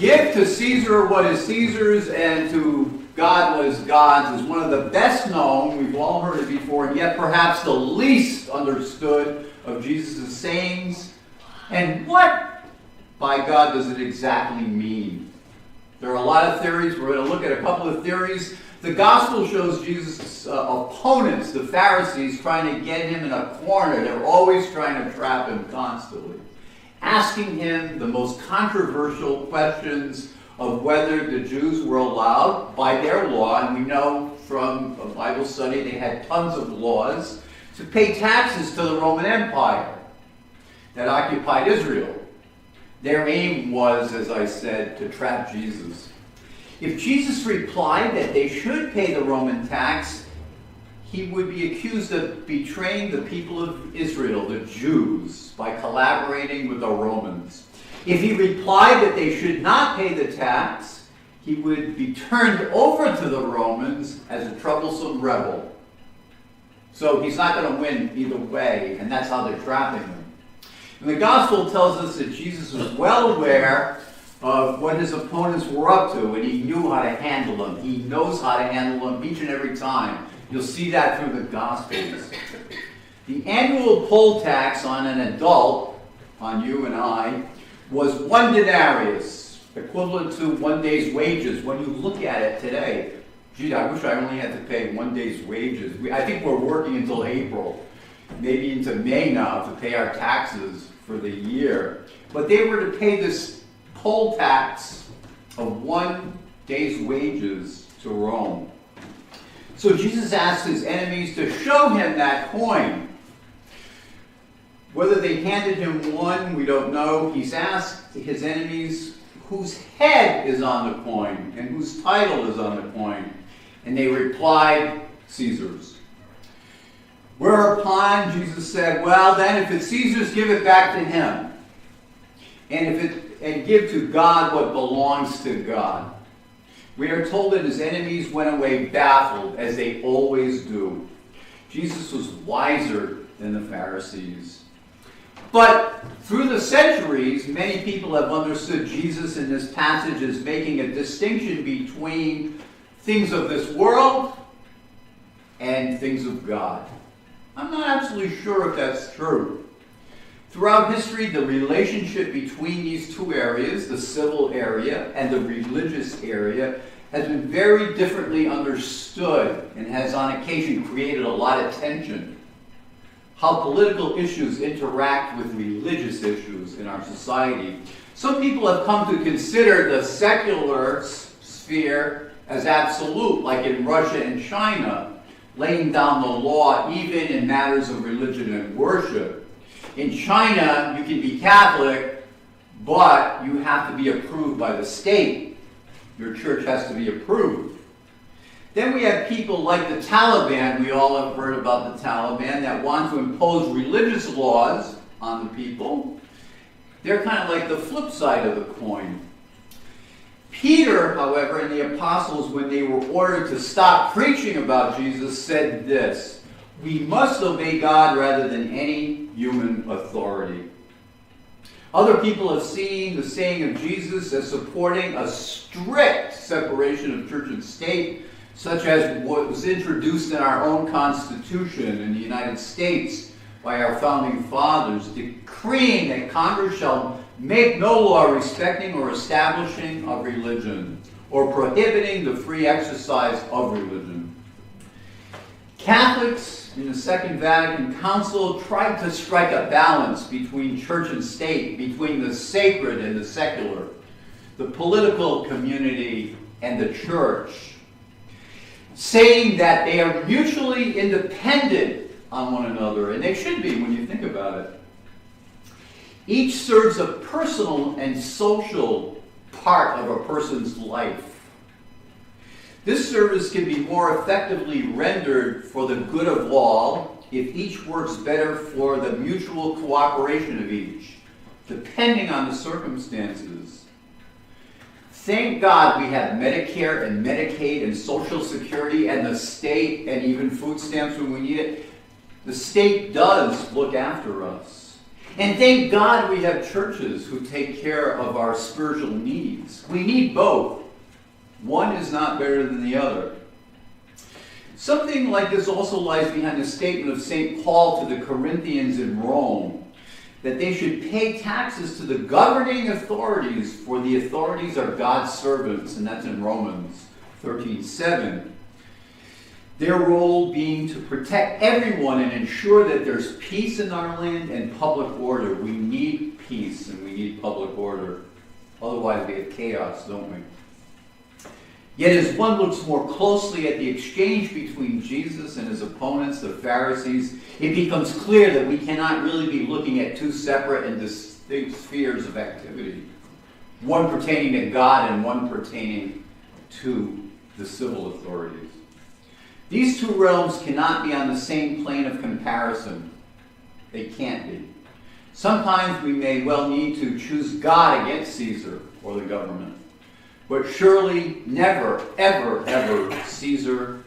Give to Caesar what is Caesar's and to God what is God's is one of the best known, we've all heard it before, and yet perhaps the least understood of Jesus' sayings. And what, by God, does it exactly mean? There are a lot of theories. We're going to look at a couple of theories. The gospel shows Jesus' opponents, the Pharisees, trying to get him in a corner. They're always trying to trap him constantly, asking him the most controversial questions of whether the Jews were allowed by their law, and we know from a Bible study they had tons of laws, to pay taxes to the Roman Empire that occupied Israel. Their aim was, as I said, to trap Jesus. If Jesus replied that they should pay the Roman tax, he would be accused of betraying the people of Israel, the Jews, by collaborating with the Romans. If he replied that they should not pay the tax, he would be turned over to the Romans as a troublesome rebel. So he's not going to win either way, and that's how they're trapping him. And the gospel tells us that Jesus was well aware of what his opponents were up to, and he knew how to handle them. He knows how to handle them each and every time. You'll see that through the Gospels. The annual poll tax on an adult, on you and I, was 1 denarius, equivalent to 1 day's wages. When you look at it today, gee, I wish I only had to pay 1 day's wages. I think we're working until April, maybe into May now, to pay our taxes for the year. But they were to pay this poll tax of 1 day's wages to Rome. So Jesus asked his enemies to show him that coin. Whether they handed him one, we don't know. He's asked his enemies whose head is on the coin and whose title is on the coin. And they replied, Caesar's. Whereupon Jesus said, well, then if it's Caesar's, give it back to him. And give to God what belongs to God. We are told that his enemies went away baffled, as they always do. Jesus was wiser than the Pharisees. But through the centuries, many people have understood Jesus in this passage as making a distinction between things of this world and things of God. I'm not absolutely sure if that's true. Throughout history, the relationship between these two areas, the civil area and the religious area, has been very differently understood and has on occasion created a lot of tension. How political issues interact with religious issues in our society. Some people have come to consider the secular sphere as absolute, like in Russia and China, laying down the law even in matters of religion and worship. In China, you can be Catholic, but you have to be approved by the state. Your church has to be approved. Then we have people like the Taliban, we all have heard about the Taliban, that want to impose religious laws on the people. They're kind of like the flip side of the coin. Peter, however, and the apostles, when they were ordered to stop preaching about Jesus, said this: we must obey God rather than any human authority. Other people have seen the saying of Jesus as supporting a strict separation of church and state, such as what was introduced in our own Constitution in the United States by our founding fathers, decreeing that Congress shall make no law respecting or establishing of religion, or prohibiting the free exercise of religion. Catholics in the Second Vatican Council tried to strike a balance between church and state, between the sacred and the secular, the political community and the church, saying that they are mutually independent on one another, and they should be when you think about it. Each serves a personal and social part of a person's life. This service can be more effectively rendered for the good of all if each works better for the mutual cooperation of each, depending on the circumstances. Thank God we have Medicare and Medicaid and Social Security and the state and even food stamps when we need it. The state does look after us. And thank God we have churches who take care of our spiritual needs. We need both. One is not better than the other. Something like this also lies behind the statement of St. Paul to the Corinthians in Rome, that they should pay taxes to the governing authorities, for the authorities are God's servants, and that's in Romans 13:7. Their role being to protect everyone and ensure that there's peace in our land and public order. We need peace and we need public order. Otherwise we have chaos, don't we? Yet as one looks more closely at the exchange between Jesus and his opponents, the Pharisees, it becomes clear that we cannot really be looking at two separate and distinct spheres of activity. One pertaining to God and one pertaining to the civil authorities. These two realms cannot be on the same plane of comparison. They can't be. Sometimes we may well need to choose God against Caesar or the government. But surely never, ever, ever Caesar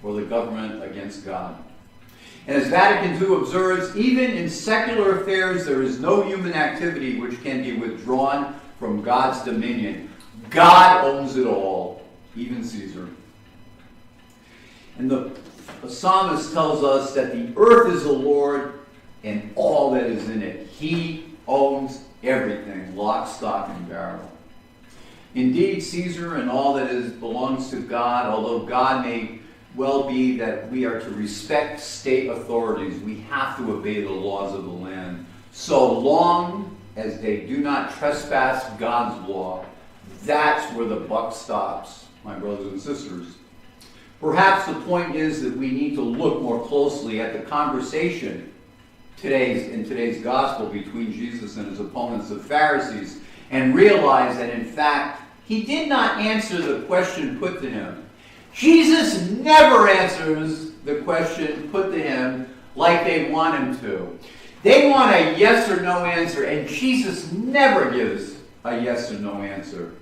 or the government against God. And as Vatican II observes, even in secular affairs, there is no human activity which can be withdrawn from God's dominion. God owns it all, even Caesar. And the psalmist tells us that the earth is the Lord and all that is in it. He owns everything, lock, stock, and barrel. Indeed, Caesar and all that is belongs to God, although God may well be that we are to respect state authorities. We have to obey the laws of the land. So long as they do not trespass God's law, that's where the buck stops, my brothers and sisters. Perhaps the point is that we need to look more closely at the conversation in today's gospel between Jesus and his opponents, the Pharisees, and realize that in fact he did not answer the question put to him. Jesus never answers the question put to him like they want him to. They want a yes or no answer, and Jesus never gives a yes or no answer.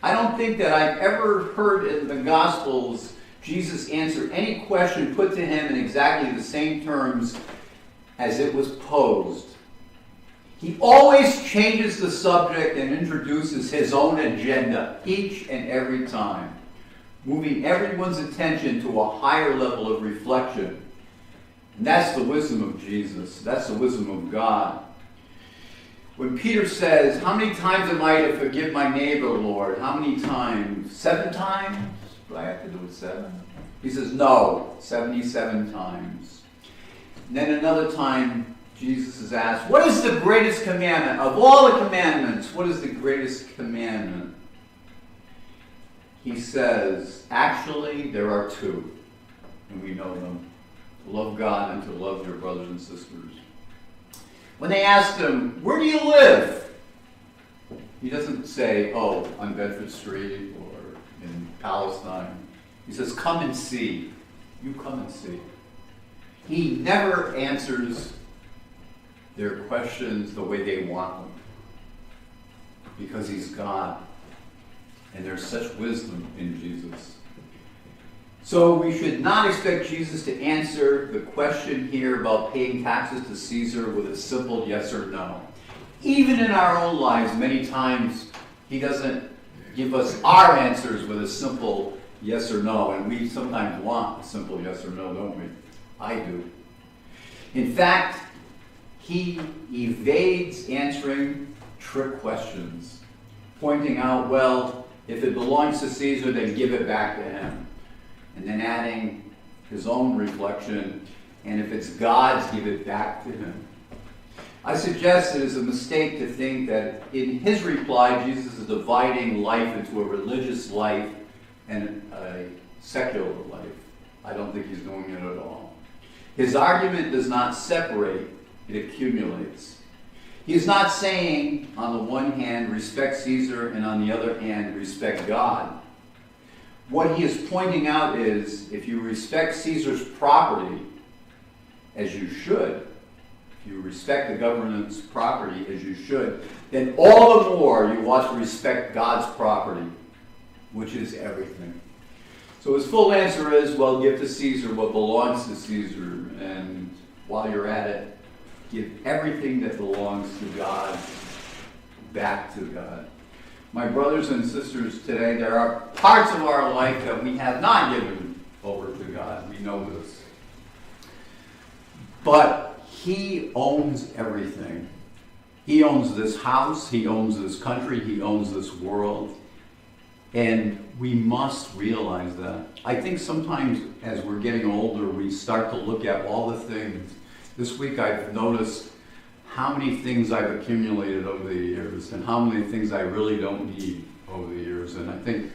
I don't think that I've ever heard in the Gospels Jesus answer any question put to him in exactly the same terms as it was posed. He always changes the subject and introduces his own agenda each and every time, moving everyone's attention to a higher level of reflection. And that's the wisdom of Jesus. That's the wisdom of God. When Peter says, how many times am I to forgive my neighbor, Lord? How many times? 7 times? Do I have to do it 7? He says, no, 77 times. And then another time, Jesus is asked, what is the greatest commandment? Of all the commandments, what is the greatest commandment? He says, actually, there are 2, and we know them. To love God and to love your brothers and sisters. When they asked him, where do you live? He doesn't say, oh, on Bedford Street or in Palestine. He says, come and see. You come and see. He never answers their questions the way they want them, because he's God, and there's such wisdom in Jesus. So we should not expect Jesus to answer the question here about paying taxes to Caesar with a simple yes or no. Even in our own lives, many times he doesn't give us our answers with a simple yes or no, and we sometimes want a simple yes or no, don't we? I do. In fact, he evades answering trick questions, pointing out, well, if it belongs to Caesar, then give it back to him. And then adding his own reflection, and if it's God's, give it back to him. I suggest it is a mistake to think that in his reply, Jesus is dividing life into a religious life and a secular life. I don't think he's doing it at all. His argument does not separate, it accumulates. He is not saying, on the one hand, respect Caesar, and on the other hand, respect God. What he is pointing out is, if you respect Caesar's property, as you should, if you respect the government's property as you should, then all the more you ought to respect God's property, which is everything. So his full answer is, well, give to Caesar what belongs to Caesar, and while you're at it, give everything that belongs to God back to God. My brothers and sisters, today there are parts of our life that we have not given over to God. We know this. But He owns everything. He owns this house, He owns this country, He owns this world. And we must realize that. I think sometimes as we're getting older, we start to look at all the things. This week I've noticed how many things I've accumulated over the years and how many things I really don't need over the years. And I think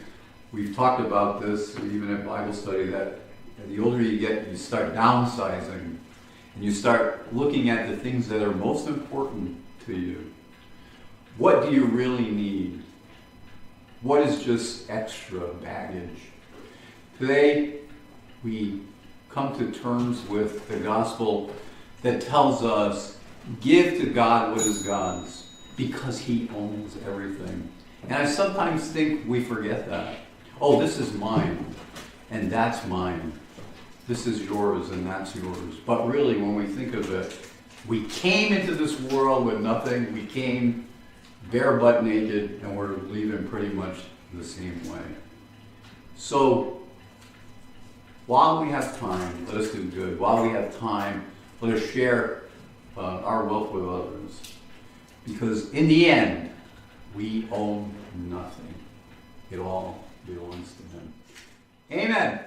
we've talked about this even at Bible study, that the older you get, you start downsizing and you start looking at the things that are most important to you. What do you really need? What is just extra baggage? Today, we come to terms with the gospel that tells us, give to God what is God's, because He owns everything. And I sometimes think we forget that. Oh, this is mine, and that's mine. This is yours, and that's yours. But really, when we think of it, we came into this world with nothing. We came bare butt naked, and we're leaving pretty much the same way. So, while we have time, let us do good. While we have time, let us share our wealth with others. Because in the end, we own nothing. It all belongs to Him. Amen.